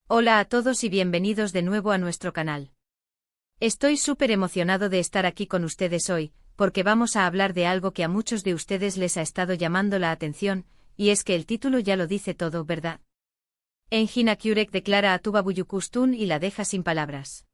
Hola a todos y bienvenidos de nuevo a nuestro canal. Estoy súper emocionado de estar aquí con ustedes hoy, porque vamos a hablar de algo que a muchos de ustedes les ha estado llamando la atención, y es que el título ya lo dice todo, ¿verdad? Engin Akyurek declara a Tuba Büyüküstün y la deja sin palabras.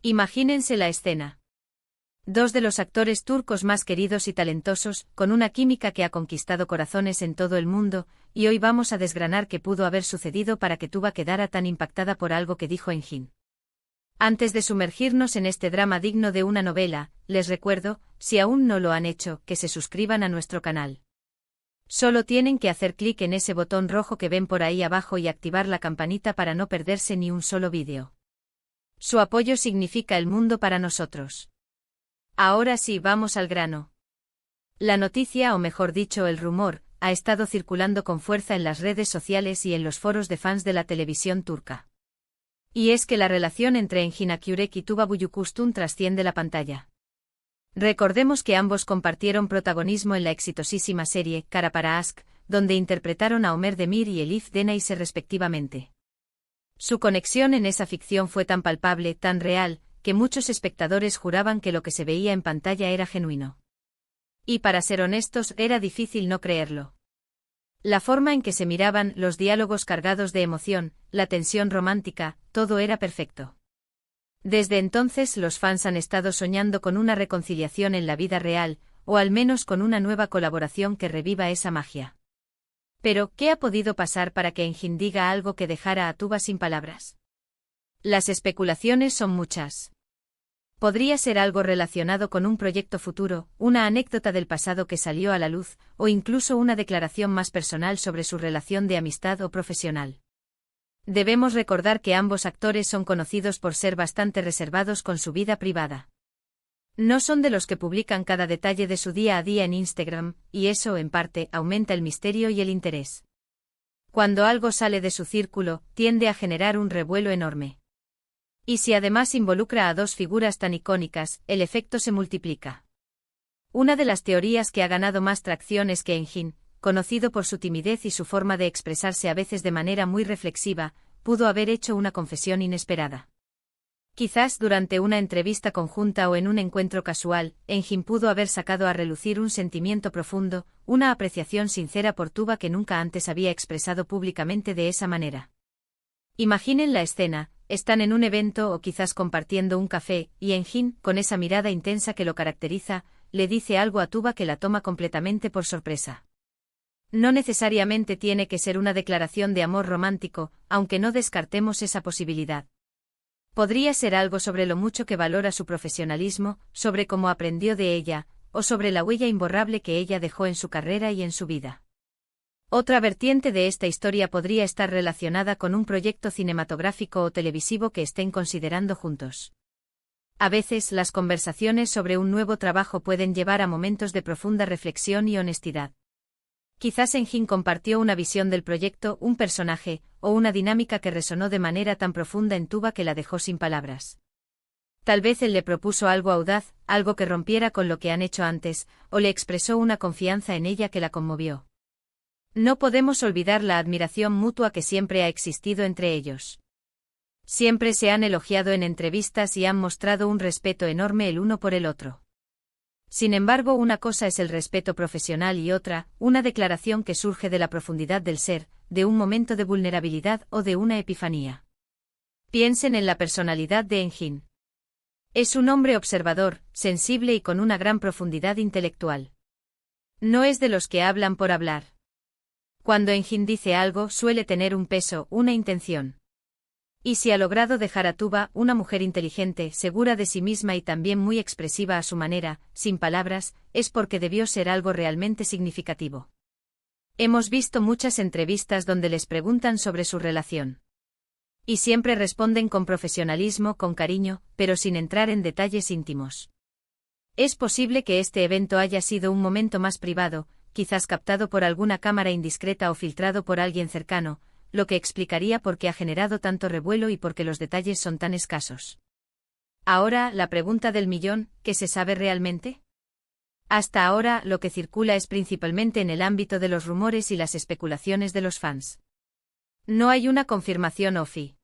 Imagínense la escena. Dos de los actores turcos más queridos y talentosos, con una química que ha conquistado corazones en todo el mundo, y hoy vamos a desgranar qué pudo haber sucedido para que Tuba quedara tan impactada por algo que dijo Engin. Antes de sumergirnos en este drama digno de una novela, les recuerdo, si aún no lo han hecho, que se suscriban a nuestro canal. Solo tienen que hacer clic en ese botón rojo que ven por ahí abajo y activar la campanita para no perderse ni un solo vídeo. Su apoyo significa el mundo para nosotros. Ahora sí, vamos al grano. La noticia, o mejor dicho el rumor, ha estado circulando con fuerza en las redes sociales y en los foros de fans de la televisión turca. Y es que la relación entre Engin Akyurek y Tuba Büyüküstün trasciende la pantalla. Recordemos que ambos compartieron protagonismo en la exitosísima serie Kara para Aşk, donde interpretaron a Ömer Demir y Elif Denayse respectivamente. Su conexión en esa ficción fue tan palpable, tan real, que muchos espectadores juraban que lo que se veía en pantalla era genuino. Y para ser honestos, era difícil no creerlo. La forma en que se miraban, los diálogos cargados de emoción, la tensión romántica, todo era perfecto. Desde entonces los fans han estado soñando con una reconciliación en la vida real, o al menos con una nueva colaboración que reviva esa magia. Pero, ¿qué ha podido pasar para que Engin diga algo que dejara a Tuba sin palabras? Las especulaciones son muchas. Podría ser algo relacionado con un proyecto futuro, una anécdota del pasado que salió a la luz, o incluso una declaración más personal sobre su relación de amistad o profesional. Debemos recordar que ambos actores son conocidos por ser bastante reservados con su vida privada. No son de los que publican cada detalle de su día a día en Instagram, y eso, en parte, aumenta el misterio y el interés. Cuando algo sale de su círculo, tiende a generar un revuelo enorme. Y si además involucra a dos figuras tan icónicas, el efecto se multiplica. Una de las teorías que ha ganado más tracción es que Engin, conocido por su timidez y su forma de expresarse a veces de manera muy reflexiva, pudo haber hecho una confesión inesperada. Quizás durante una entrevista conjunta o en un encuentro casual, Engin pudo haber sacado a relucir un sentimiento profundo, una apreciación sincera por Tuba que nunca antes había expresado públicamente de esa manera. Imaginen la escena. Están en un evento o quizás compartiendo un café, y Engin, con esa mirada intensa que lo caracteriza, le dice algo a Tuba que la toma completamente por sorpresa. No necesariamente tiene que ser una declaración de amor romántico, aunque no descartemos esa posibilidad. Podría ser algo sobre lo mucho que valora su profesionalismo, sobre cómo aprendió de ella, o sobre la huella imborrable que ella dejó en su carrera y en su vida. Otra vertiente de esta historia podría estar relacionada con un proyecto cinematográfico o televisivo que estén considerando juntos. A veces las conversaciones sobre un nuevo trabajo pueden llevar a momentos de profunda reflexión y honestidad. Quizás Engin compartió una visión del proyecto, un personaje, o una dinámica que resonó de manera tan profunda en Tuba que la dejó sin palabras. Tal vez él le propuso algo audaz, algo que rompiera con lo que han hecho antes, o le expresó una confianza en ella que la conmovió. No podemos olvidar la admiración mutua que siempre ha existido entre ellos. Siempre se han elogiado en entrevistas y han mostrado un respeto enorme el uno por el otro. Sin embargo, una cosa es el respeto profesional y otra, una declaración que surge de la profundidad del ser, de un momento de vulnerabilidad o de una epifanía. Piensen en la personalidad de Engin. Es un hombre observador, sensible y con una gran profundidad intelectual. No es de los que hablan por hablar. Cuando Engin dice algo suele tener un peso, una intención. Y si ha logrado dejar a Tuba, una mujer inteligente, segura de sí misma y también muy expresiva a su manera, sin palabras, es porque debió ser algo realmente significativo. Hemos visto muchas entrevistas donde les preguntan sobre su relación. Y siempre responden con profesionalismo, con cariño, pero sin entrar en detalles íntimos. Es posible que este evento haya sido un momento más privado, quizás captado por alguna cámara indiscreta o filtrado por alguien cercano, lo que explicaría por qué ha generado tanto revuelo y por qué los detalles son tan escasos. Ahora, la pregunta del millón, ¿qué se sabe realmente? Hasta ahora, lo que circula es principalmente en el ámbito de los rumores y las especulaciones de los fans. No hay una confirmación oficial.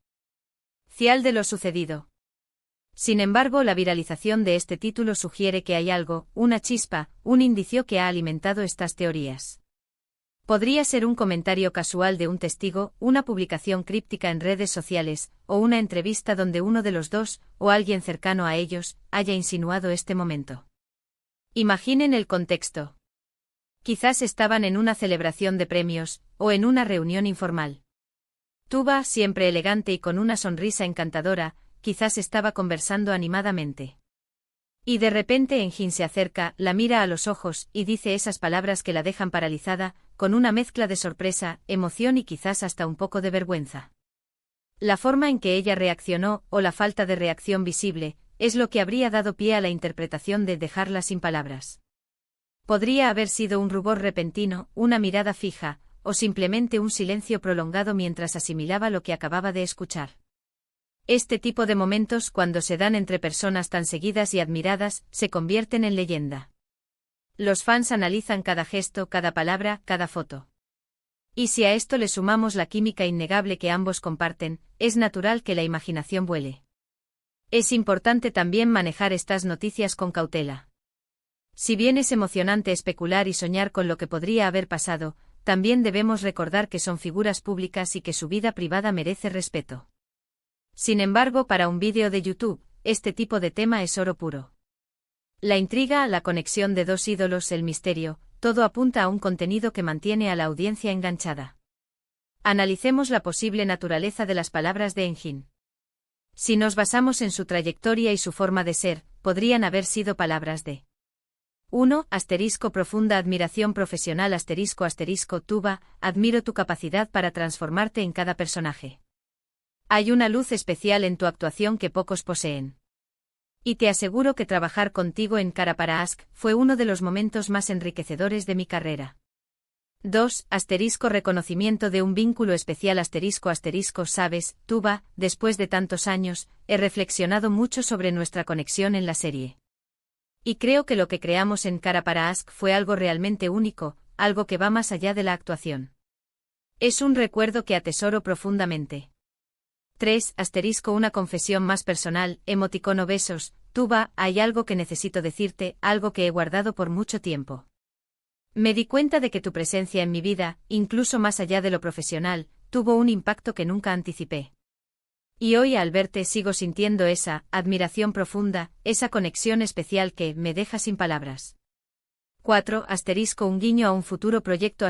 parcial de lo sucedido. Sin embargo, la viralización de este título sugiere que hay algo, una chispa, un indicio que ha alimentado estas teorías. Podría ser un comentario casual de un testigo, una publicación críptica en redes sociales, o una entrevista donde uno de los dos, o alguien cercano a ellos, haya insinuado este momento. Imaginen el contexto. Quizás estaban en una celebración de premios, o en una reunión informal. Tuba, siempre elegante y con una sonrisa encantadora, quizás estaba conversando animadamente. Y de repente Engin se acerca, la mira a los ojos, y dice esas palabras que la dejan paralizada, con una mezcla de sorpresa, emoción y quizás hasta un poco de vergüenza. La forma en que ella reaccionó, o la falta de reacción visible, es lo que habría dado pie a la interpretación de dejarla sin palabras. Podría haber sido un rubor repentino, una mirada fija, o simplemente un silencio prolongado mientras asimilaba lo que acababa de escuchar. Este tipo de momentos, cuando se dan entre personas tan seguidas y admiradas, se convierten en leyenda. Los fans analizan cada gesto, cada palabra, cada foto. Y si a esto le sumamos la química innegable que ambos comparten, es natural que la imaginación vuele. Es importante también manejar estas noticias con cautela. Si bien es emocionante especular y soñar con lo que podría haber pasado, también debemos recordar que son figuras públicas y que su vida privada merece respeto. Sin embargo, para un vídeo de YouTube, este tipo de tema es oro puro. La intriga, la conexión de dos ídolos, el misterio, todo apunta a un contenido que mantiene a la audiencia enganchada. Analicemos la posible naturaleza de las palabras de Engin. Si nos basamos en su trayectoria y su forma de ser, podrían haber sido palabras de 1. Profunda admiración profesional Tuba, admiro tu capacidad para transformarte en cada personaje. Hay una luz especial en tu actuación que pocos poseen. Y te aseguro que trabajar contigo en Cara para Ask fue uno de los momentos más enriquecedores de mi carrera. 2. Reconocimiento de un vínculo especial sabes, Tuba, después de tantos años, he reflexionado mucho sobre nuestra conexión en la serie. Y creo que lo que creamos en Cara para Ask fue algo realmente único, algo que va más allá de la actuación. Es un recuerdo que atesoro profundamente. 3. Una confesión más personal, emoticono besos, Tuba, hay algo que necesito decirte, algo que he guardado por mucho tiempo. Me di cuenta de que tu presencia en mi vida, incluso más allá de lo profesional, tuvo un impacto que nunca anticipé. Y hoy al verte sigo sintiendo esa admiración profunda, esa conexión especial que me deja sin palabras. 4. Un guiño a un futuro proyecto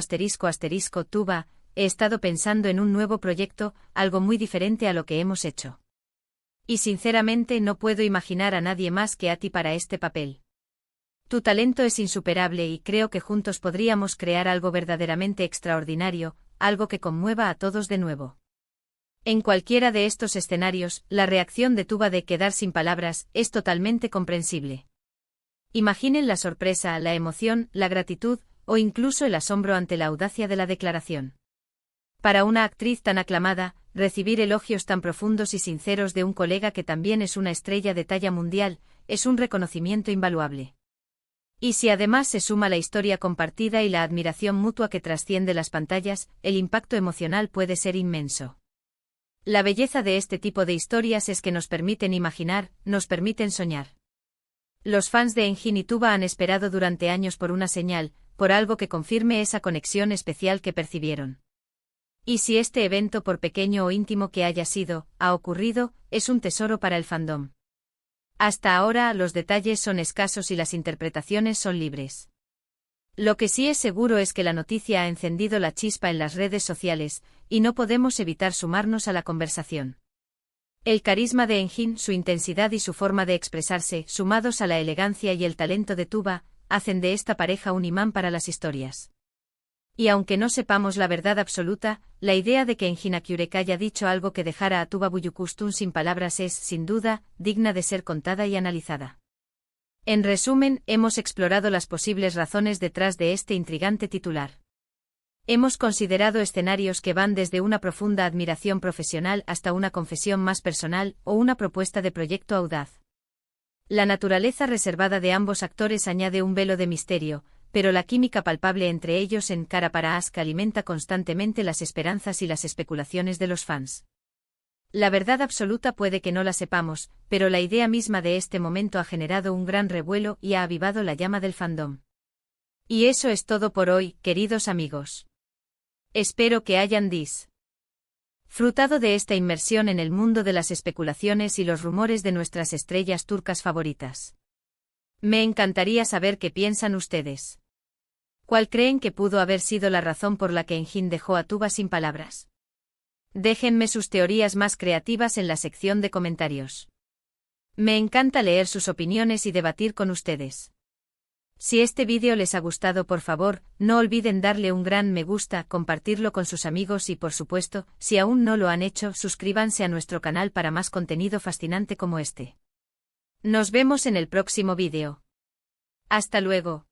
Tuba, he estado pensando en un nuevo proyecto, algo muy diferente a lo que hemos hecho. Y sinceramente no puedo imaginar a nadie más que a ti para este papel. Tu talento es insuperable y creo que juntos podríamos crear algo verdaderamente extraordinario, algo que conmueva a todos de nuevo. En cualquiera de estos escenarios, la reacción de Tuba de quedar sin palabras es totalmente comprensible. Imaginen la sorpresa, la emoción, la gratitud, o incluso el asombro ante la audacia de la declaración. Para una actriz tan aclamada, recibir elogios tan profundos y sinceros de un colega que también es una estrella de talla mundial, es un reconocimiento invaluable. Y si además se suma la historia compartida y la admiración mutua que trasciende las pantallas, el impacto emocional puede ser inmenso. La belleza de este tipo de historias es que nos permiten imaginar, nos permiten soñar. Los fans de Engin y Tuba han esperado durante años por una señal, por algo que confirme esa conexión especial que percibieron. Y si este evento, por pequeño o íntimo que haya sido, ha ocurrido, es un tesoro para el fandom. Hasta ahora los detalles son escasos y las interpretaciones son libres. Lo que sí es seguro es que la noticia ha encendido la chispa en las redes sociales, y no podemos evitar sumarnos a la conversación. El carisma de Engin, su intensidad y su forma de expresarse, sumados a la elegancia y el talento de Tuba, hacen de esta pareja un imán para las historias. Y aunque no sepamos la verdad absoluta, la idea de que Engin Akyurek haya dicho algo que dejara a Tuba Büyüküstün sin palabras es, sin duda, digna de ser contada y analizada. En resumen, hemos explorado las posibles razones detrás de este intrigante titular. Hemos considerado escenarios que van desde una profunda admiración profesional hasta una confesión más personal o una propuesta de proyecto audaz. La naturaleza reservada de ambos actores añade un velo de misterio, pero la química palpable entre ellos en Cara para Ask alimenta constantemente las esperanzas y las especulaciones de los fans. La verdad absoluta puede que no la sepamos, pero la idea misma de este momento ha generado un gran revuelo y ha avivado la llama del fandom. Y eso es todo por hoy, queridos amigos. Espero que hayan disfrutado de esta inmersión en el mundo de las especulaciones y los rumores de nuestras estrellas turcas favoritas. Me encantaría saber qué piensan ustedes. ¿Cuál creen que pudo haber sido la razón por la que Engin dejó a Tuba sin palabras? Déjenme sus teorías más creativas en la sección de comentarios. Me encanta leer sus opiniones y debatir con ustedes. Si este vídeo les ha gustado, por favor, no olviden darle un gran me gusta, compartirlo con sus amigos y, por supuesto, si aún no lo han hecho, suscríbanse a nuestro canal para más contenido fascinante como este. Nos vemos en el próximo vídeo. Hasta luego.